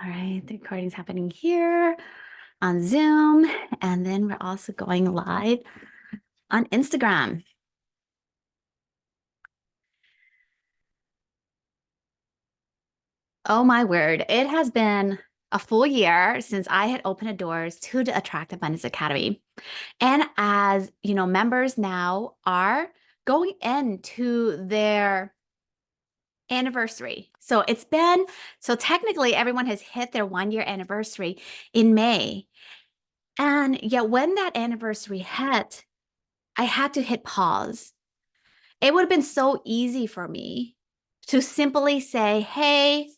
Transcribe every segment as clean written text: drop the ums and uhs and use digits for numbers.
All right, the recording's happening here on Zoom, and then we're also going live on Instagram. Oh my word, it has been a full year since I had opened the doors to the Attract Abundance Academy. And as you know, members now are going into their anniversary. So technically everyone has hit their 1 year anniversary in May. And yet when that anniversary hit, I had to hit pause. It would have been so easy for me to simply say, hey,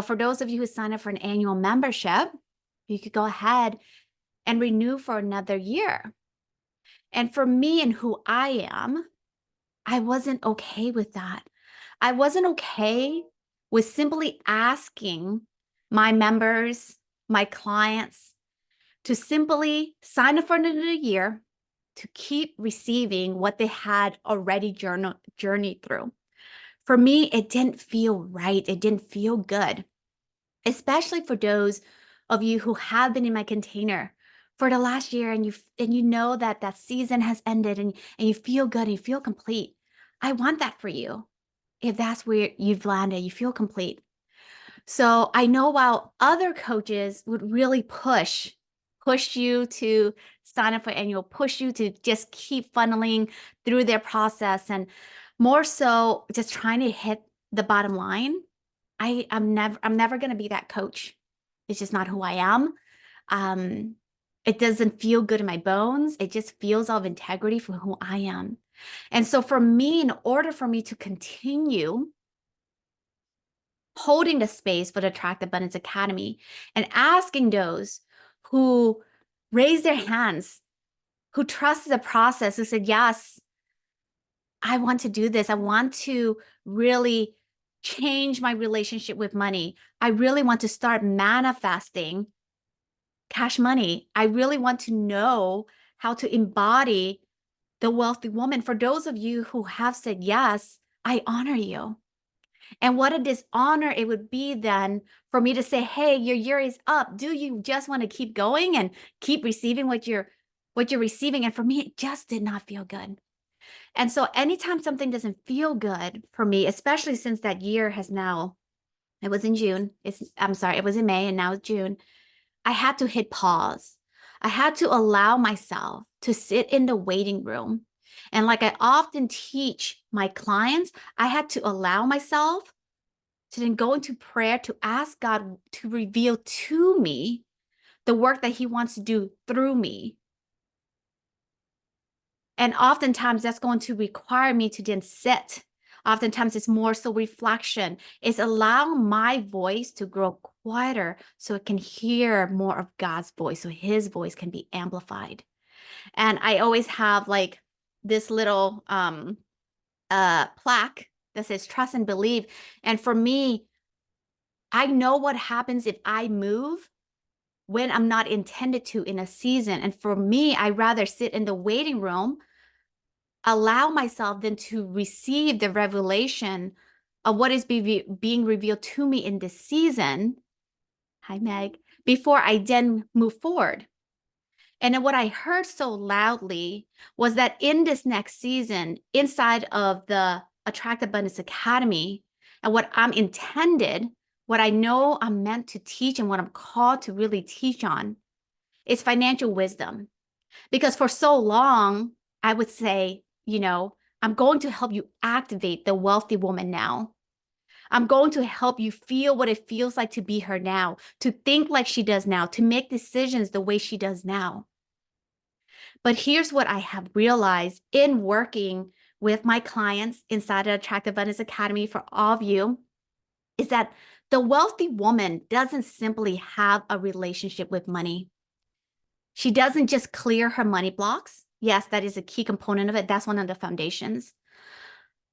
for those of you who sign up for an annual membership, you could go ahead and renew for another year. And for me and who I am, I wasn't okay with that. I wasn't okay with simply asking my members, my clients, to simply sign up for another year to keep receiving what they had already journeyed through. For me, it didn't feel right. It didn't feel good, especially for those of you who have been in my container for the last year and you know that season has ended and you feel good and you feel complete. I want that for you. If that's where you've landed, you feel complete. So I know while other coaches would really push you to sign up for annual, push you to just keep funneling through their process and more so just trying to hit the bottom line. I'm never going to be that coach. It's just not who I am. It doesn't feel good in my bones. It just feels out of integrity for who I am. And so for me, in order for me to continue holding the space for the Attract Abundance Academy and asking those who raised their hands, who trusted the process, who said, yes, I want to do this. I want to really change my relationship with money. I really want to start manifesting cash money. I really want to know how to embody the wealthy woman. For those of you who have said yes, I honor you. And what a dishonor it would be then for me to say, hey, your year is up. Do you just want to keep going and keep receiving what you're receiving? And for me, it just did not feel good. And so anytime something doesn't feel good for me, especially since that year has now, it was in June. It was in May and now it's June. I had to hit pause. I had to allow myself to sit in the waiting room. And like I often teach my clients, I had to allow myself to then go into prayer to ask God to reveal to me the work that he wants to do through me. And oftentimes that's going to require me to then sit. Oftentimes it's more so reflection. It's allow my voice to grow quieter so it can hear more of God's voice, so his voice can be amplified. And I always have like this little plaque that says trust and believe. And for me, I know what happens if I move when I'm not intended to in a season. And for me, I rather sit in the waiting room, allow myself then to receive the revelation of what is being revealed to me in this season. Hi, Meg. Before I then move forward. And then what I heard so loudly was that in this next season, inside of the Attract Abundance Academy, and what I'm intended, what I know I'm meant to teach and what I'm called to really teach on is financial wisdom. Because for so long, I would say, I'm going to help you activate the wealthy woman now. I'm going to help you feel what it feels like to be her now, to think like she does now, to make decisions the way she does now. But here's what I have realized in working with my clients inside of Attract Abundance Academy for all of you is that the wealthy woman doesn't simply have a relationship with money. She doesn't just clear her money blocks. Yes, that is a key component of it. That's one of the foundations.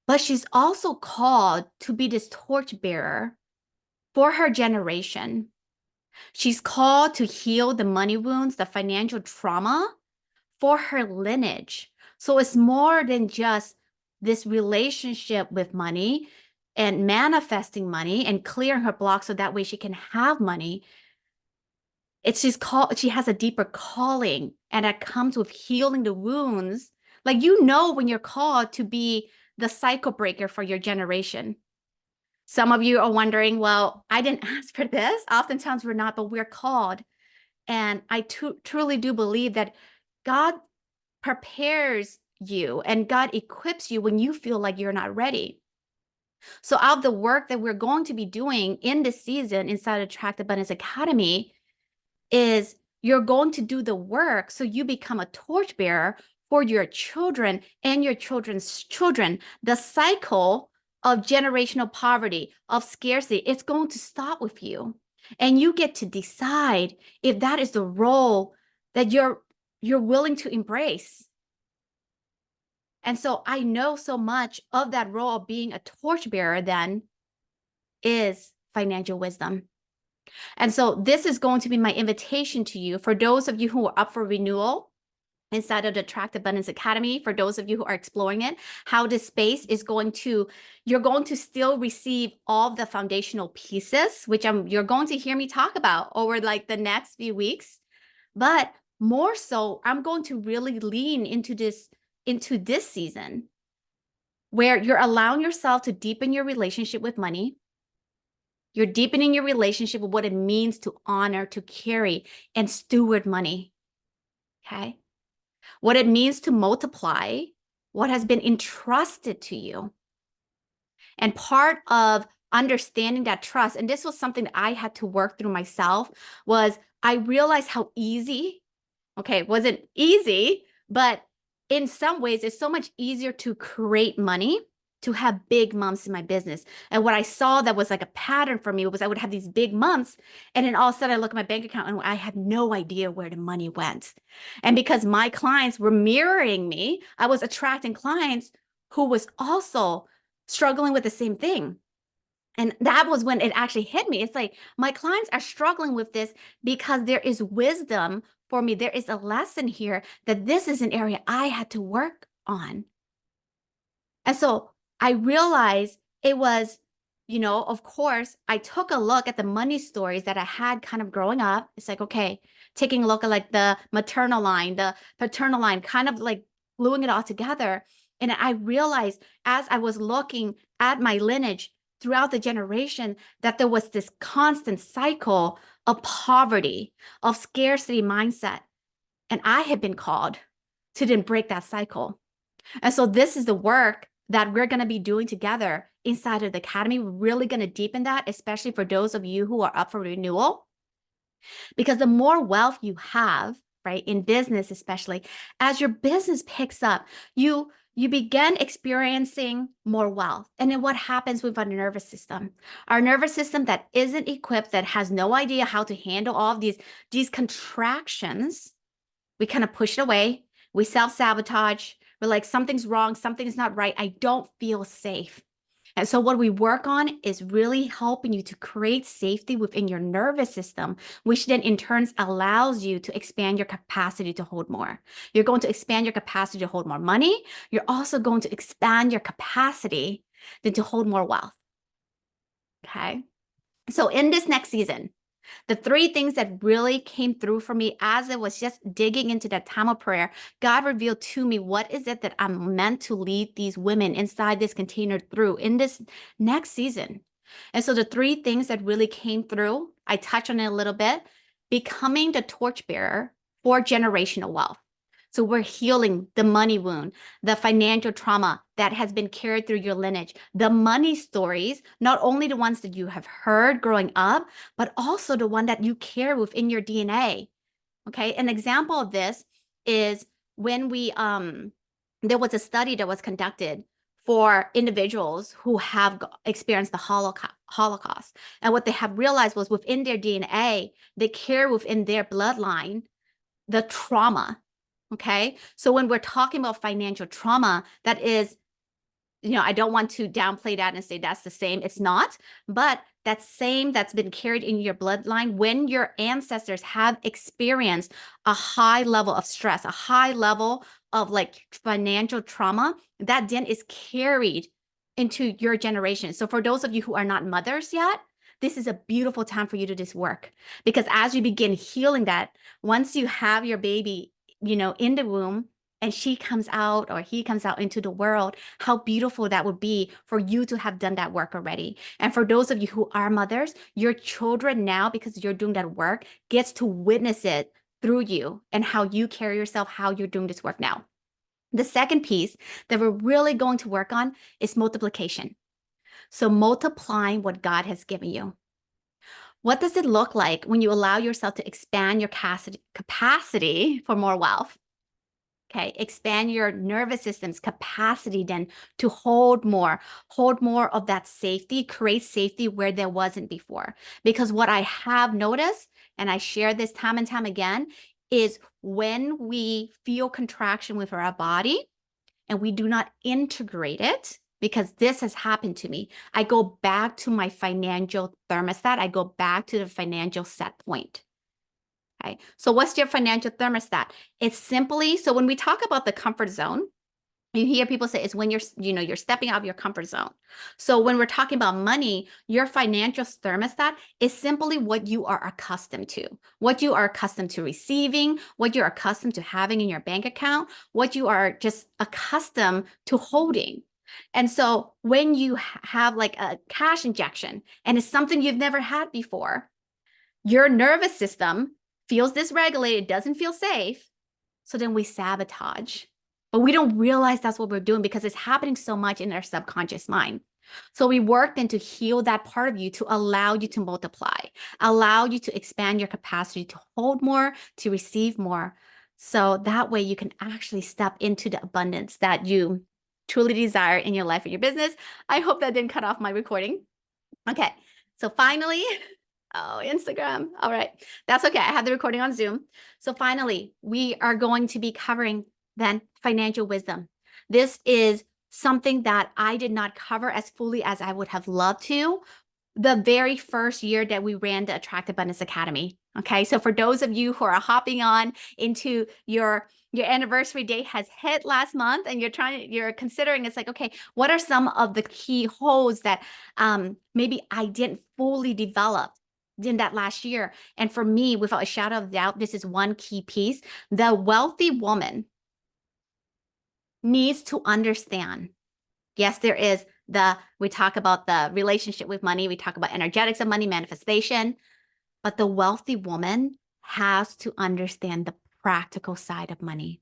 But she's also called to be this torchbearer for her generation. She's called to heal the money wounds, the financial trauma for her lineage. So it's more than just this relationship with money. and manifesting money and clearing her block so that way she can have money. It's just she has a deeper calling, and that comes with healing the wounds. Like, when you're called to be the cycle breaker for your generation. Some of you are wondering, well, I didn't ask for this. Oftentimes we're not, but we're called. And I truly do believe that God prepares you and God equips you when you feel like you're not ready. So out of the work that we're going to be doing in this season inside Attract Abundance Academy is you're going to do the work so you become a torchbearer for your children and your children's children. The cycle of generational poverty, of scarcity, it's going to stop with you. And you get to decide if that is the role that you're willing to embrace. And so I know so much of that role of being a torchbearer then is financial wisdom. And so this is going to be my invitation to you for those of you who are up for renewal inside of the Attract Abundance Academy, for those of you who are exploring it, how this space is you're going to still receive all the foundational pieces, which you're going to hear me talk about over like the next few weeks. But more so, I'm going to really lean into this season where you're allowing yourself to deepen your relationship with money. You're deepening your relationship with what it means to honor, to carry, and steward money. Okay? What it means to multiply what has been entrusted to you. And part of understanding that trust, and this was something that I had to work through myself, was I realized how easy, okay, it wasn't easy, but in some ways, it's so much easier to create money, to have big months in my business. And what I saw that was like a pattern for me was I would have these big months, and then all of a sudden I look at my bank account and I had no idea where the money went. And because my clients were mirroring me, I was attracting clients who was also struggling with the same thing. And that was when it actually hit me. It's like my clients are struggling with this because there is wisdom for me. There is a lesson here that this is an area I had to work on. And so I realized it was, of course, I took a look at the money stories that I had kind of growing up. It's like, okay, taking a look at like the maternal line, the paternal line, kind of like gluing it all together. And I realized as I was looking at my lineage throughout the generation that there was this constant cycle of poverty, of scarcity mindset. And I had been called to then break that cycle. And so this is the work that we're going to be doing together inside of the academy. We're really going to deepen that, especially for those of you who are up for renewal. Because the more wealth you have, right, in business especially, as your business picks up, you begin experiencing more wealth. And then what happens with our nervous system? Our nervous system that isn't equipped, that has no idea how to handle all of these contractions, we kind of push it away. We self-sabotage. We're like, something's wrong. Something's not right. I don't feel safe. And so what we work on is really helping you to create safety within your nervous system, which then in turn allows you to expand your capacity to hold more. You're going to expand your capacity to hold more money. You're also going to expand your capacity then to hold more wealth. Okay. So in this next season, the three things that really came through for me as I was just digging into that time of prayer, God revealed to me, what is it that I'm meant to lead these women inside this container through in this next season? And so the three things that really came through, I touched on it a little bit: becoming the torchbearer for generational wealth. So we're healing the money wound, the financial trauma that has been carried through your lineage, the money stories, not only the ones that you have heard growing up, but also the one that you carry within your DNA. Okay, an example of this is when there was a study that was conducted for individuals who have experienced the Holocaust. And what they have realized was within their DNA, they carry within their bloodline the trauma. Okay. So when we're talking about financial trauma, that is, I don't want to downplay that and say that's the same. It's not, but that's been carried in your bloodline when your ancestors have experienced a high level of stress, a high level of like financial trauma, that then is carried into your generation. So for those of you who are not mothers yet, this is a beautiful time for you to do this work, because as you begin healing that, once you have your baby, in the womb, and she comes out or he comes out into the world, how beautiful that would be for you to have done that work already. And for those of you who are mothers, your children now, because you're doing that work, gets to witness it through you and how you carry yourself, how you're doing this work now. The second piece that we're really going to work on is multiplication. So multiplying what God has given you. What does it look like when you allow yourself to expand your capacity for more wealth? Okay, expand your nervous system's capacity then to hold more of that safety, create safety where there wasn't before. Because what I have noticed, and I share this time and time again, is when we feel contraction with our body and we do not integrate it, because this has happened to me, I go back to my financial thermostat. I go back to the financial set point. Okay. So what's your financial thermostat? It's simply, so when we talk about the comfort zone, you hear people say it's when you're stepping out of your comfort zone. So when we're talking about money, your financial thermostat is simply what you are accustomed to, what you are accustomed to receiving, what you're accustomed to having in your bank account, what you are just accustomed to holding. And so when you have like a cash injection and it's something you've never had before, your nervous system feels dysregulated, doesn't feel safe. So then we sabotage. But we don't realize that's what we're doing because it's happening so much in our subconscious mind. So we work then to heal that part of you to allow you to multiply, allow you to expand your capacity to hold more, to receive more. So that way you can actually step into the abundance that you truly desire in your life and your business. I hope that didn't cut off my recording. Okay, so finally, oh, Instagram. All right, that's okay. I have the recording on Zoom. So finally, we are going to be covering then financial wisdom. This is something that I did not cover as fully as I would have loved to the very first year that we ran the Attract Abundance Academy. Okay, so for those of you who are hopping on into your anniversary date has hit last month and you're considering, it's like, okay, what are some of the key holes that maybe I didn't fully develop in that last year? And for me, without a shadow of doubt, this is one key piece. The wealthy woman needs to understand. Yes, there is we talk about the relationship with money. We talk about energetics of money, manifestation, but the wealthy woman has to understand the practical side of money.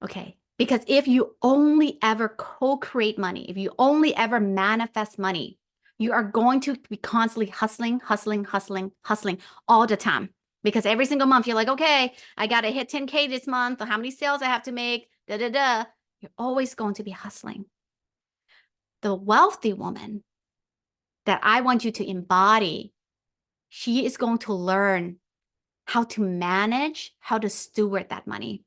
Okay, because if you only ever co-create money, if you only ever manifest money, you are going to be constantly hustling all the time. Because every single month you're like, okay, I got to hit 10K this month, or how many sales I have to make, You're always going to be hustling. The wealthy woman that I want you to embody, she is going to learn how to manage, how to steward that money.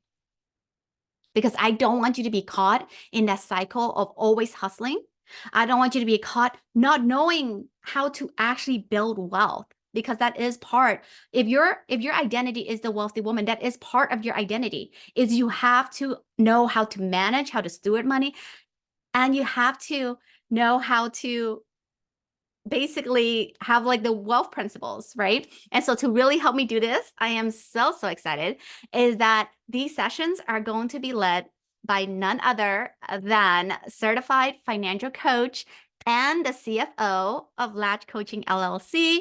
Because I don't want you to be caught in that cycle of always hustling. I don't want you to be caught not knowing how to actually build wealth, because that is part. If your identity is the wealthy woman, that is part of your identity, is you have to know how to manage, how to steward money, and you have to know how to basically have like the wealth principles, right? And so to really help me do this, I am so excited, is that these sessions are going to be led by none other than certified financial coach and the CFO of Latch Coaching LLC,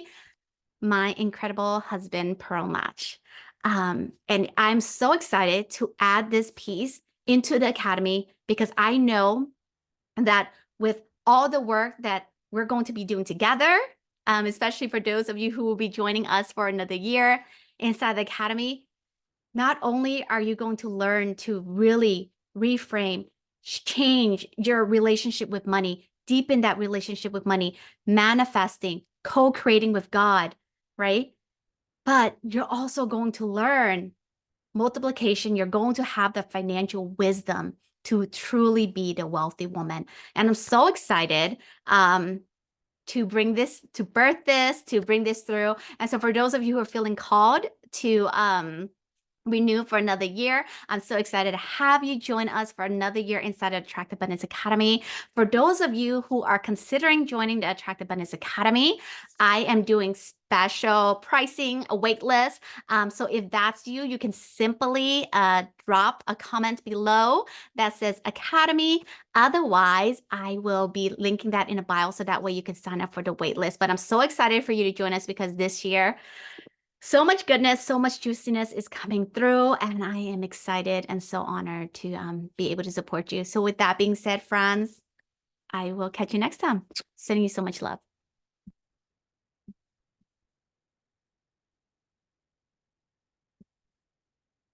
my incredible husband, Pearl Latch. And I'm so excited to add this piece into the academy, because I know that with all the work that we're going to be doing together, especially for those of you who will be joining us for another year inside the academy, not only are you going to learn to really reframe, change your relationship with money, deepen that relationship with money, manifesting, co-creating with God, right? But you're also going to learn multiplication. You're going to have the financial wisdom to truly be the wealthy woman. And I'm so excited to bring this, to birth this, to bring this through. And so for those of you who are feeling called to renew for another year. I'm so excited to have you join us for another year inside of Attract Abundance Academy. For those of you who are considering joining the Attract Abundance Academy, I am doing special pricing, a wait list. So if that's you, you can simply drop a comment below that says Academy. Otherwise, I will be linking that in a bio so that way you can sign up for the wait list. But I'm so excited for you to join us because this year, so much goodness, so much juiciness is coming through, and I am excited and so honored to be able to support you. So with that being said, friends, I will catch you next time. Sending you so much love.